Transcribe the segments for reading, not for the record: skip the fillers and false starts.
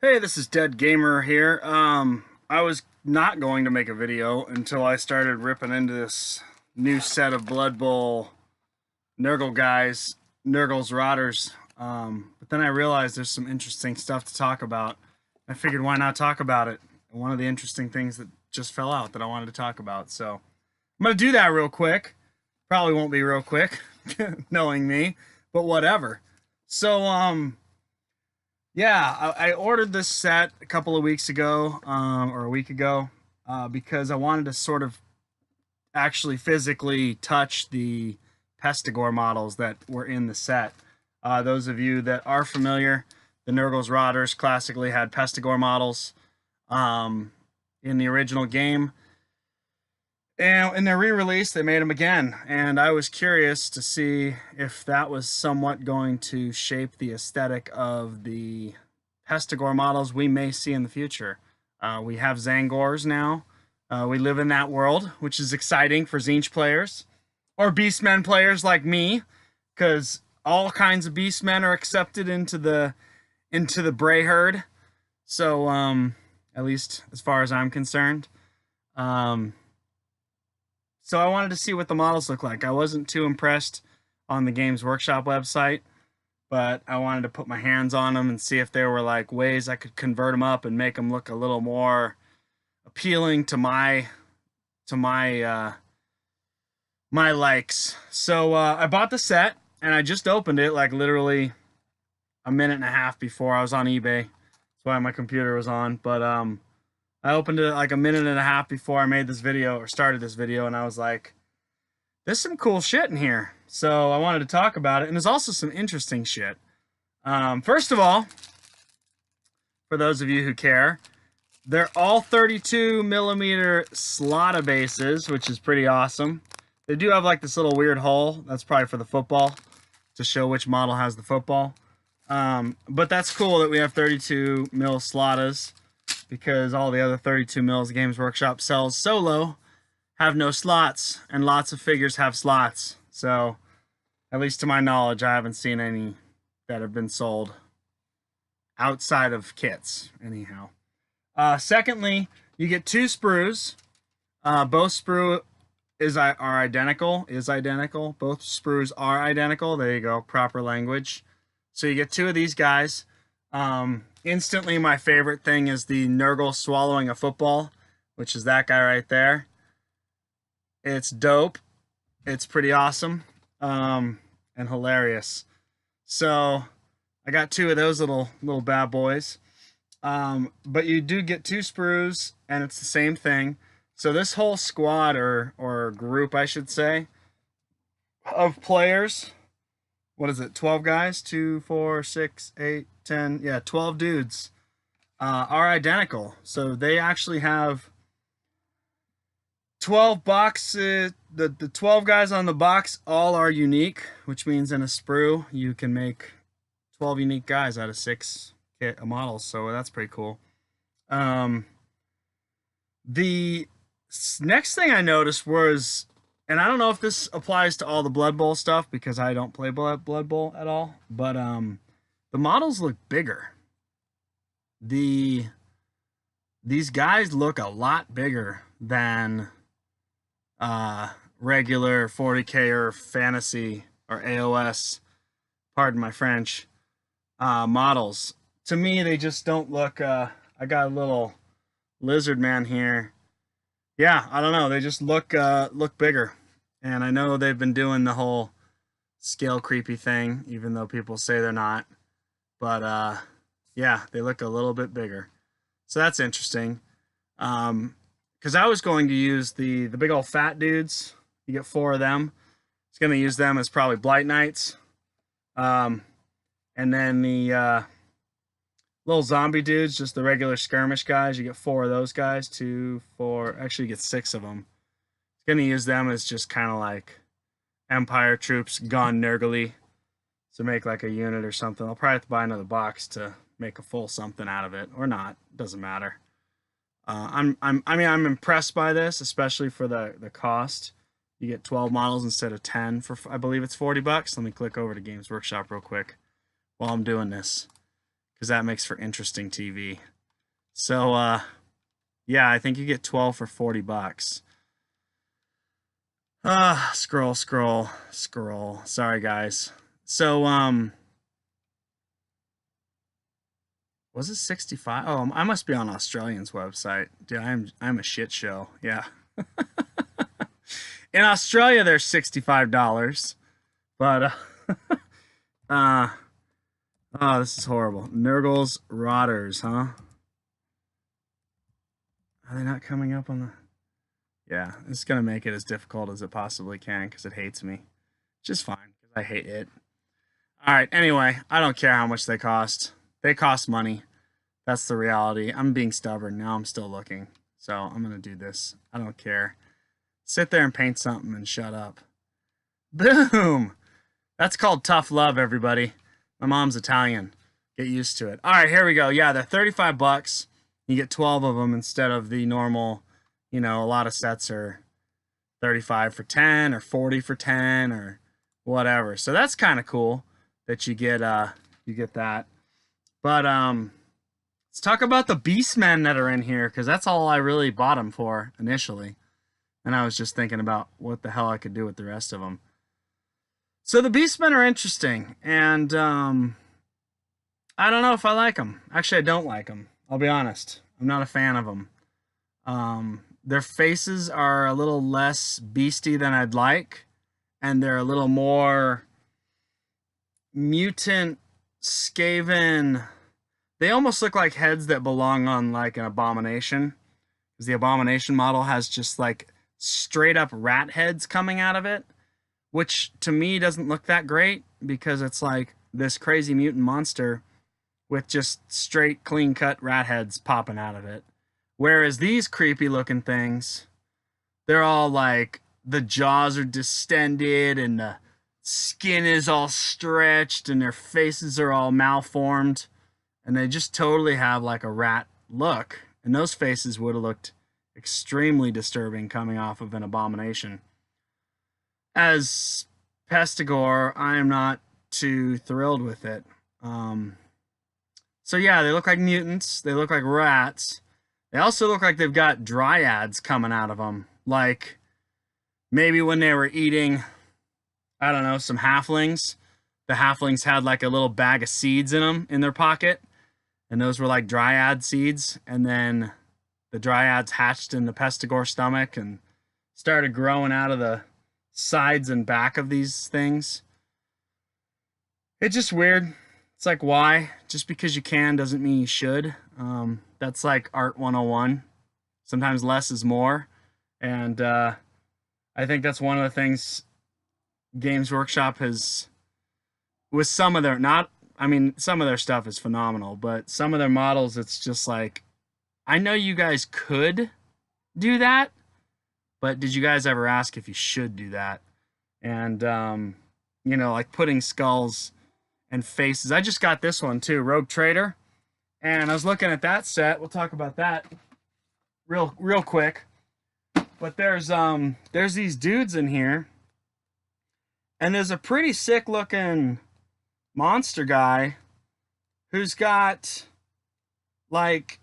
Hey, this is Dead Gamer here. I was not going to make a video until I started ripping into this new set of Blood Bowl Nurgle guys, Nurgles Rotters. But then I realized there's some interesting stuff to talk about. I figured why not talk about it? One of the interesting things that just fell out that I wanted to talk about. So I'm gonna do that real quick. Probably won't be real quick, knowing me, but whatever. So yeah, I ordered this set a couple of weeks ago, or a week ago, because I wanted to sort of actually physically touch the Pestigor models that were in the set. Those of you that are familiar, the Nurgles Rotters classically had Pestigor models in the original game. And in their re-release, they made them again, and I was curious to see if that was somewhat going to shape the aesthetic of the Pestigor models we may see in the future. We have Zangors now. We live in that world, which is exciting for Tzeentch players or Beastmen players like me, because all kinds of Beastmen are accepted into the Bray herd. So, at least as far as I'm concerned. So I wanted to see what the models look like. I wasn't too impressed on the Games Workshop website, but I wanted to put my hands on them and see if there were like ways I could convert them up and make them look a little more appealing to my likes. So I bought the set and I just opened it like literally a minute and a half before I was on eBay. That's why my computer was on, but I opened it like a minute and a half before I made this video or started this video, and I was like, there's some cool shit in here. So I wanted to talk about it, and there's also some interesting shit. First of all, for those of you who care, they're all 32 millimeter Slotta bases, which is pretty awesome. They do have like this little weird hole. That's probably for the football, to show which model has the football. But that's cool that we have 32 mil Slottas, because all the other 32 mils Games Workshop sells solo have no slots, and lots of figures have slots. So, at least to my knowledge, I haven't seen any that have been sold outside of kits, anyhow. Secondly, you get two sprues. Both sprue are identical. Both sprues are identical. There you go, proper language. So you get two of these guys. Instantly, my favorite thing is the Nurgle swallowing a football, which is that guy right there. It's dope. It's pretty awesome, and hilarious. So I got two of those little bad boys. But you do get two sprues, and it's the same thing. So this whole squad, or group, I should say, of players, what is it, 12 guys? 2, 4, 6, 8, 10, yeah, 12 dudes are identical. So they actually have 12 boxes. The 12 guys on the box all are unique, which means in a sprue you can make 12 unique guys out of 6 kit models. So that's pretty cool. The next thing I noticed was, and I don't know if this applies to all the Blood Bowl stuff because I don't play Blood Bowl at all, but the models look bigger. These guys look a lot bigger than regular 40K or fantasy or AOS, pardon my French, models. To me, they just don't look. I got a little lizard man here. Yeah, I don't know. They just look bigger. And I know they've been doing the whole scale creepy thing, even though people say they're not. But yeah, they look a little bit bigger. So that's interesting. Because I was going to use the big old fat dudes. You get 4 of them. I was going to use them as probably Blight Knights. And then the little zombie dudes, just the regular skirmish guys. You get 4 of those guys. 2, 4. Actually, you get 6 of them. Going to use them as just kind of like Empire troops gone Nurgly, to make like a unit or something. I'll probably have to buy another box to make a full something out of it, or not. Doesn't matter. I'm impressed by this, especially for the cost. You get 12 models instead of 10 for, I believe it's $40. Let me click over to Games Workshop real quick while I'm doing this, because that makes for interesting TV. So, yeah, I think you get 12 for $40. Scroll. Sorry, guys. So, was it 65? Oh, I must be on Australian's website. Dude, I'm a shit show. Yeah. In Australia, they're $65, but oh, this is horrible. NURGLES Rotters, huh? Are they not coming up on the? Yeah, it's gonna make it as difficult as it possibly can because it hates me. Just fine because I hate it. All right. Anyway, I don't care how much they cost. They cost money. That's the reality. I'm being stubborn. Now I'm still looking. So I'm going to do this. I don't care. Sit there and paint something and shut up. Boom! That's called tough love, everybody. My mom's Italian. Get used to it. All right, here we go. Yeah, they're $35. You get 12 of them instead of the normal, you know, a lot of sets are 35 for 10 or 40 for 10 or whatever. So that's kind of cool that you get that. But let's talk about the BEASTMAN that are in here, because that's all I really bought them for initially. And I was just thinking about what the hell I could do with the rest of them. So the BEASTMAN are interesting, and I don't know if I like them. Actually, I don't like them. I'll be honest. I'm not a fan of them. Their faces are a little less beasty than I'd like, and they're a little more mutant, skaven. They almost look like heads that belong on like an Abomination, because the Abomination model has just like straight up rat heads coming out of it, which to me doesn't look that great because it's like this crazy mutant monster with just straight clean cut rat heads popping out of it. Whereas these creepy looking things, they're all like the jaws are distended and the skin is all stretched and their faces are all malformed. And they just totally have like a rat look. And those faces would have looked extremely disturbing coming off of an Abomination. As Pestigor, I am not too thrilled with it. So yeah, they look like mutants. They look like rats. They also look like they've got dryads coming out of them. Like maybe when they were eating, I don't know, some halflings. The halflings had like a little bag of seeds in them in their pocket. And those were like dryad seeds. And then the dryads hatched in the Pestigor stomach and started growing out of the sides and back of these things. It's just weird. It's like, why? Just because you can doesn't mean you should. That's like Art 101. Sometimes less is more. And I think that's one of the things Games Workshop has, with some of their, some of their stuff is phenomenal, but some of their models, it's just like, I know you guys could do that, but did you guys ever ask if you should do that? And, you know, like putting skulls and faces. I just got this one too, Rogue Trader. And I was looking at that set. We'll talk about that real quick. But there's these dudes in here. And there's a pretty sick looking monster guy who's got like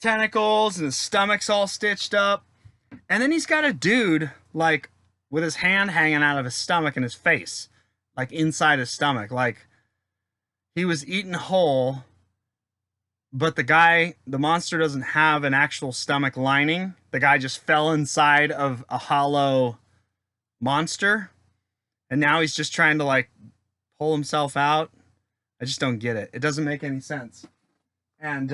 tentacles and his stomach's all stitched up. And then he's got a dude like with his hand hanging out of his stomach and his face, like inside his stomach, like he was eaten whole. But the monster doesn't have an actual stomach lining. The guy just fell inside of a hollow monster. And now he's just trying to like pull himself out. I just don't get it. It doesn't make any sense. And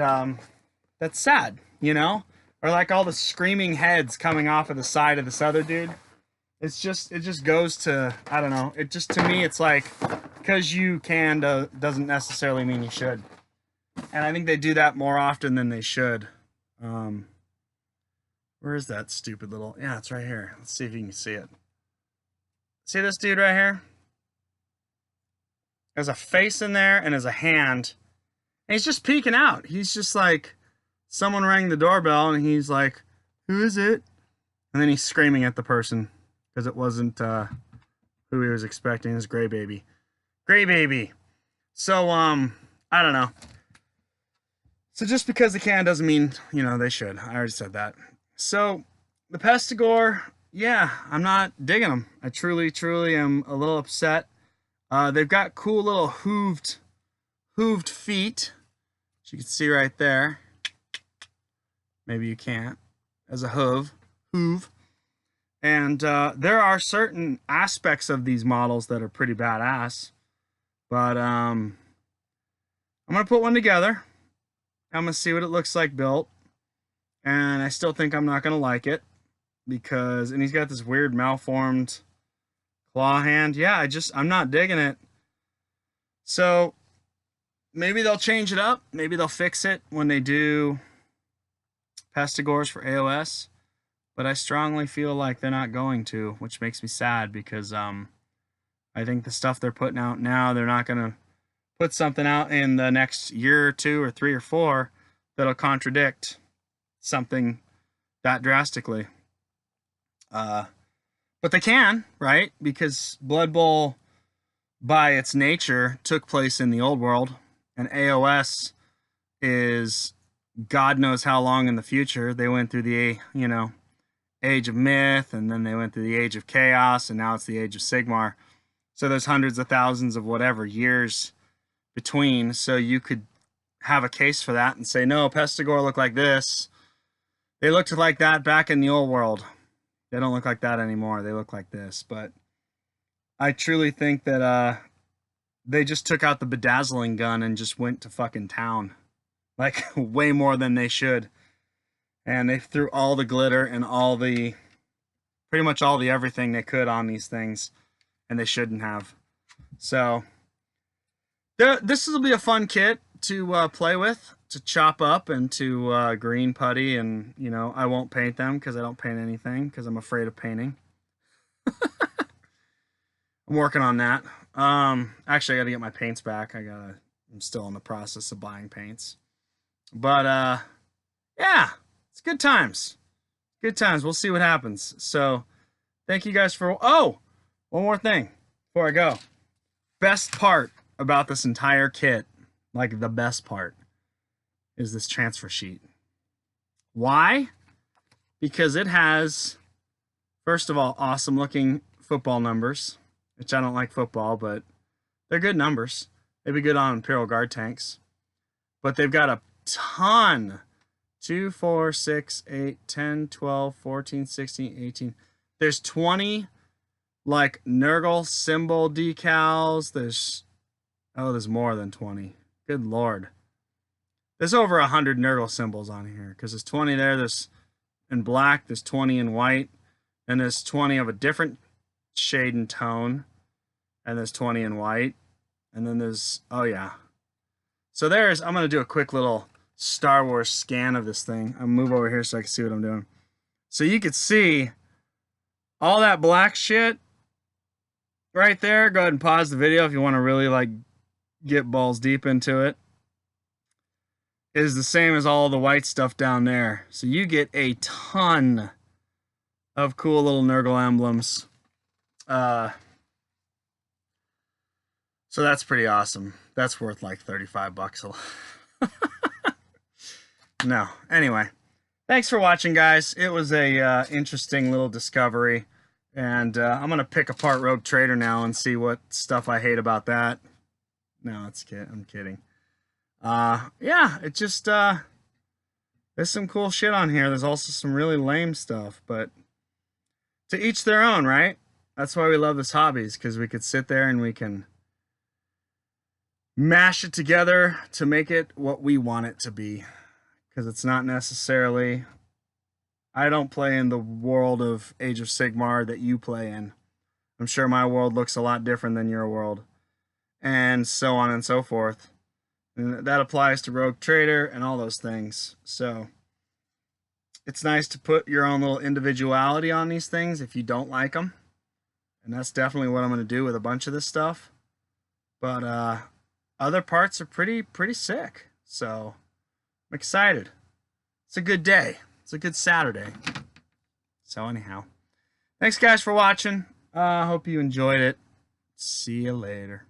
that's sad, you know? Or like all the screaming heads coming off of the side of this other dude. It just goes to, I don't know. It just, to me, it's like, because you can doesn't necessarily mean you should. And I think they do that more often than they should. Where is that stupid little... Yeah, it's right here. Let's see if you can see it. See this dude right here? There's a face in there and there's a hand. And he's just peeking out. He's just like... Someone rang the doorbell and he's like, who is it? And then he's screaming at the person because it wasn't who he was expecting. His gray baby. Gray baby. So, I don't know. So just because they can doesn't mean, you know, they should. I already said that. So the Pestigor, yeah, I'm not digging them. I truly, truly am a little upset. They've got cool little hooved feet, as you can see right there. Maybe you can't. As a hoove. And there are certain aspects of these models that are pretty badass. But I'm going to put one together. I'm going to see what it looks like built. And I still think I'm not going to like it. Because, and he's got this weird malformed claw hand. Yeah, I'm not digging it. So maybe they'll change it up. Maybe they'll fix it when they do Pestigors for AOS. But I strongly feel like they're not going to, which makes me sad because I think the stuff they're putting out now, they're not going to put something out in the next year or 2 or 3 or 4 that'll contradict something that drastically. But they can, right? Because Blood Bowl, by its nature, took place in the old world, and AOS is God knows how long in the future. They went through the, you know, Age of Myth, and then they went through the Age of Chaos, and now it's the Age of Sigmar. So there's hundreds of thousands of whatever years between, so you could have a case for that and say, no, Pestigor looked like this. They looked like that back in the old world. They don't look like that anymore. They look like this. But I truly think that they just took out the bedazzling gun and just went to fucking town. Like, way more than they should. And they threw all the glitter and all the, pretty much all the everything they could on these things. And they shouldn't have. So, this will be a fun kit to play with, to chop up and to green putty. And, you know, I won't paint them because I don't paint anything because I'm afraid of painting. I'm working on that. Actually, I got to get my paints back. I'm still in the process of buying paints. But, yeah, it's good times. Good times. We'll see what happens. So, thank you guys for... Oh, one more thing before I go. Best part about this entire kit, like the best part, is this transfer sheet. Why? Because it has, first of all, awesome looking football numbers, which I don't like football, but they're good numbers. They'd be good on Imperial Guard tanks. But they've got a ton. 2, 4, 6, 8, 10, 12, 14, 16, 18. There's 20 like NURGLE symbol decals. There's more than 20. Good Lord. There's over 100 NURGLE symbols on here because there's 20 there. There's in black. There's 20 in white. And there's 20 of a different shade and tone. And there's 20 in white. And then there's, oh yeah. So I'm going to do a quick little Star Wars scan of this thing. I'll move over here so I can see what I'm doing. So you could see all that black shit right there. Go ahead and pause the video if you want to really like get balls deep into it. Is the same as all the white stuff down there. So you get a ton of cool little NURGLE emblems. So that's pretty awesome. That's worth like $35. No. Anyway, thanks for watching, guys. It was a interesting little discovery. And I'm going to pick apart Rogue Trader now and see what stuff I hate about that. No, I'm kidding. Yeah, it just, there's some cool shit on here. There's also some really lame stuff, but to each their own, right? That's why we love this hobbies, because we could sit there and we can mash it together to make it what we want it to be. Because it's not necessarily... I don't play in the world of Age of Sigmar that you play in. I'm sure my world looks a lot different than your world. And so on and so forth. And that applies to Rogue Trader and all those things. So it's nice to put your own little individuality on these things if you don't like them. And that's definitely what I'm going to do with a bunch of this stuff. But other parts are pretty sick. So I'm excited. It's a good day. It's a good Saturday. So anyhow, thanks guys for watching. Hope you enjoyed it. See you later.